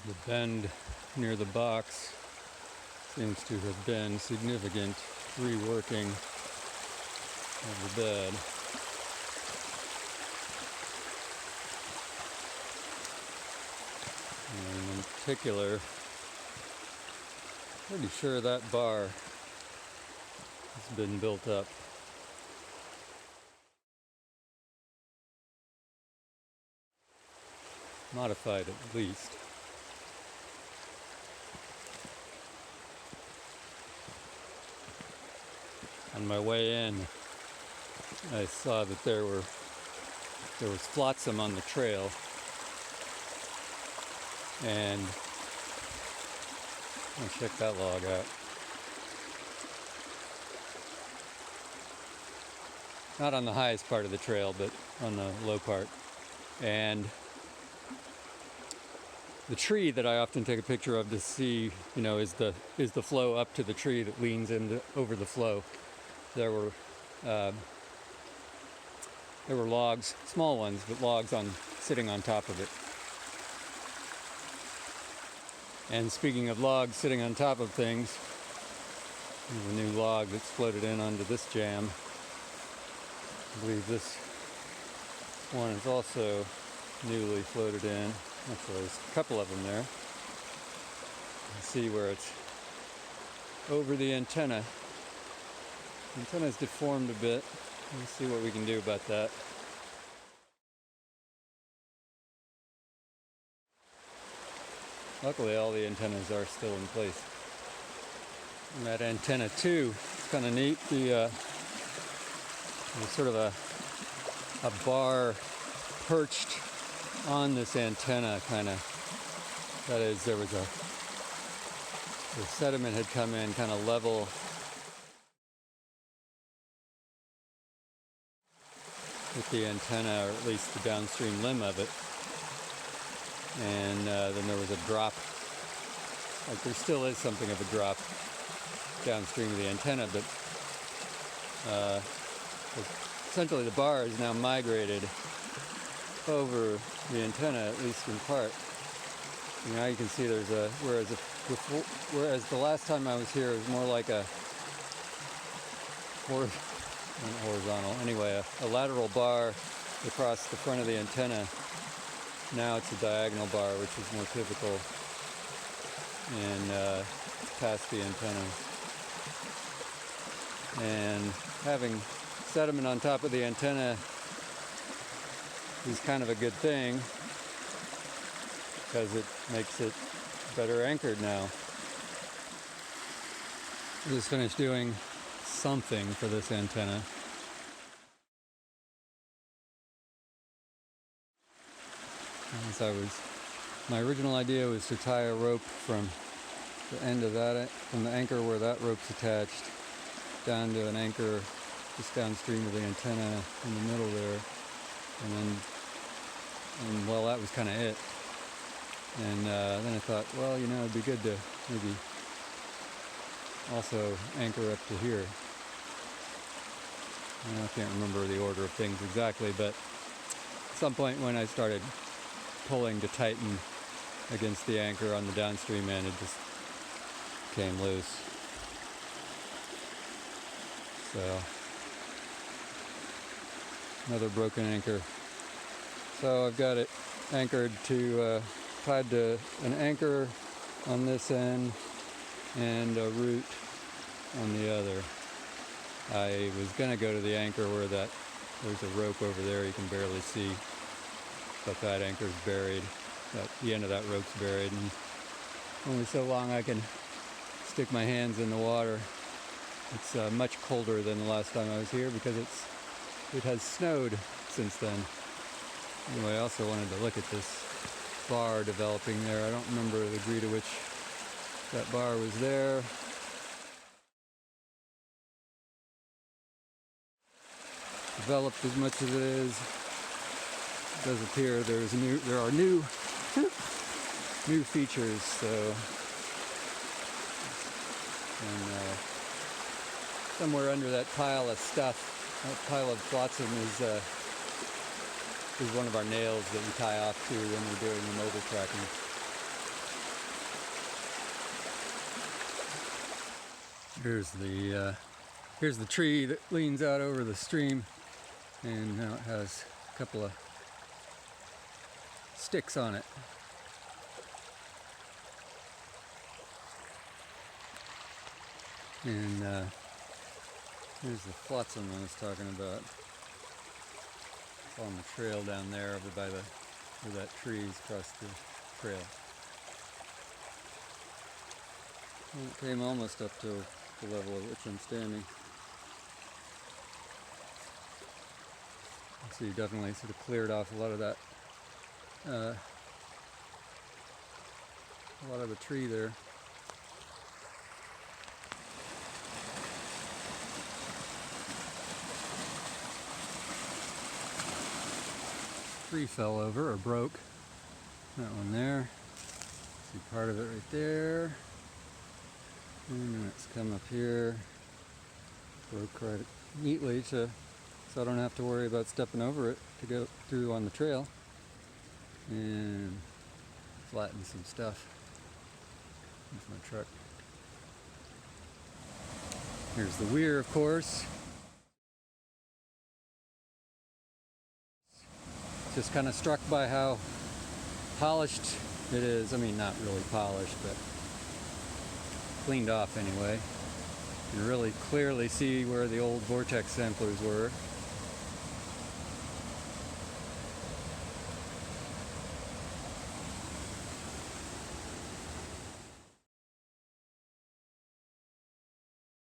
The bend near the box seems to have been significant reworking of the bed. And in particular, pretty sure that bar has been built up. Modified at least. On my way in, I saw that there was flotsam on the trail, and I'll check that log out. Not on the highest part of the trail, but on the low part. And the tree that I often take a picture of to see, is the flow up to the tree that leans over the flow. There were logs, small ones, but logs sitting on top of it. And speaking of logs sitting on top of things, there's a new log that's floated in onto this jam. I believe this one is also newly floated in. Actually, there's a couple of them there. You see where it's over the antenna. The antenna's deformed a bit. Let's see what we can do about that. Luckily, all the antennas are still in place. And that antenna too, it's kind of neat. There's sort of a bar perched on this antenna, kind of. That is, the sediment had come in kind of level with the antenna, or at least the downstream limb of it. And then there was a drop, like there still is something of a drop downstream of the antenna, but essentially the bar is now migrated over the antenna, at least in part. And now you can see there's whereas the last time I was here it was more like a horizontal, anyway, a lateral bar across the front of the antenna. Now it's a diagonal bar, which is more typical, and past the antenna. And having sediment on top of the antenna is kind of a good thing, because it makes it better anchored now. I just finished doing something for this antenna. My original idea was to tie a rope from the end of from the anchor where that rope's attached, down to an anchor just downstream of the antenna in the middle there, and well, that was kind of it. And then I thought, well, it'd be good to maybe also anchor up to here. I can't remember the order of things exactly, but at some point when I started pulling to tighten against the anchor on the downstream end, it just came loose. So, another broken anchor. So I've got it anchored tied to an anchor on this end and a root on the other. I was going to go to the anchor where there's a rope over there you can barely see, but that anchor's buried. The end of that rope's buried, and only so long I can stick my hands in the water. It's much colder than the last time I was here because it has snowed since then. Anyway, I also wanted to look at this bar developing there. I don't remember the degree to which that bar was there. Developed as much as it is. It does appear there are new features. So, and somewhere under that pile of stuff, that pile of flotsam is one of our nails that we tie off to when we're doing the mobile tracking. Here's the tree that leans out over the stream, and now it has a couple of sticks on it. And here's the flotsam I was talking about. It's on the trail down there over by where that tree is across the trail. And it came almost up to the level at which I'm standing. So you definitely sort of cleared off a lot of that, a lot of the tree there. Tree fell over or broke. That one there. See part of it right there. And then it's come up here. Broke quite neatly so I don't have to worry about stepping over it to go through on the trail. And flatten some stuff. There's my truck. Here's the weir, of course. Just kind of struck by how polished it is. I mean, not really polished, but cleaned off anyway. You can really clearly see where the old Vortex samplers were.